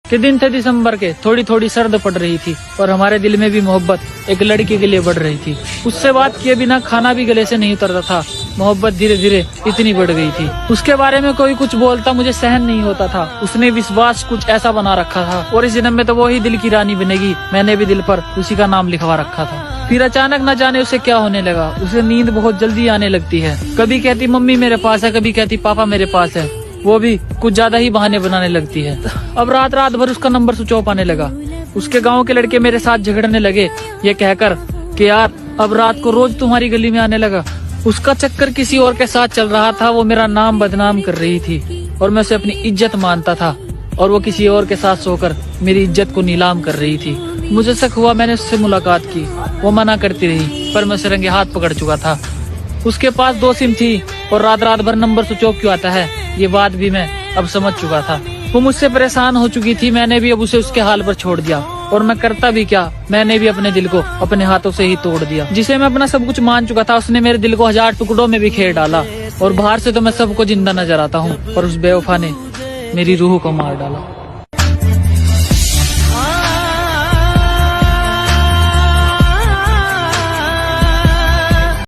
के दिन थे दिसंबर के, थोड़ी थोड़ी सर्द पड़ रही थी और हमारे दिल में भी मोहब्बत एक लड़की के लिए बढ़ रही थी। उससे बात किए बिना खाना भी गले से नहीं उतरता था। मोहब्बत धीरे धीरे इतनी बढ़ गई थी। उसके बारे में कोई कुछ बोलता मुझे सहन नहीं होता था। उसने विश्वास कुछ ऐसा बना रखा था और इस जन्म में तो वो ही दिल की रानी बनेगी। मैंने भी दिल पर उसी का नाम लिखवा रखा था। फिर अचानक न जाने उसे क्या होने लगा। उसे नींद बहुत जल्दी आने लगती है। कभी कहती मम्मी मेरे पास है, कभी कहती पापा मेरे पास है। वो भी कुछ ज्यादा ही बहाने बनाने लगती है। अब रात रात भर उसका नंबर स्विच ऑफ आने लगा। उसके गांव के लड़के मेरे साथ झगड़ने लगे ये कहकर कि यार अब रात को रोज तुम्हारी गली में आने लगा। उसका चक्कर किसी और के साथ चल रहा था। वो मेरा नाम बदनाम कर रही थी और मैं उसे अपनी इज्जत मानता था और वो किसी और के साथ सोकर मेरी इज्जत को नीलाम कर रही थी। मुझे शक हुआ, मैंने उससे मुलाकात की। वो मना करती रही पर मैं उसे रंगे हाथ पकड़ चुका था। उसके पास 2 सिम थी और रात रात भर नंबर स्विच ऑफ क्यों आता है ये बात भी मैं अब समझ चुका था। वो मुझसे परेशान हो चुकी थी। मैंने भी अब उसे उसके हाल पर छोड़ दिया और मैं करता भी क्या, मैंने भी अपने दिल को अपने हाथों से ही तोड़ दिया। जिसे मैं अपना सब कुछ मान चुका था उसने मेरे दिल को 1000 टुकड़ों में बिखेर डाला और बाहर से तो मैं सबको जिंदा नजर आता हूँ और उस बेवफा ने मेरी रूह को मार डाला।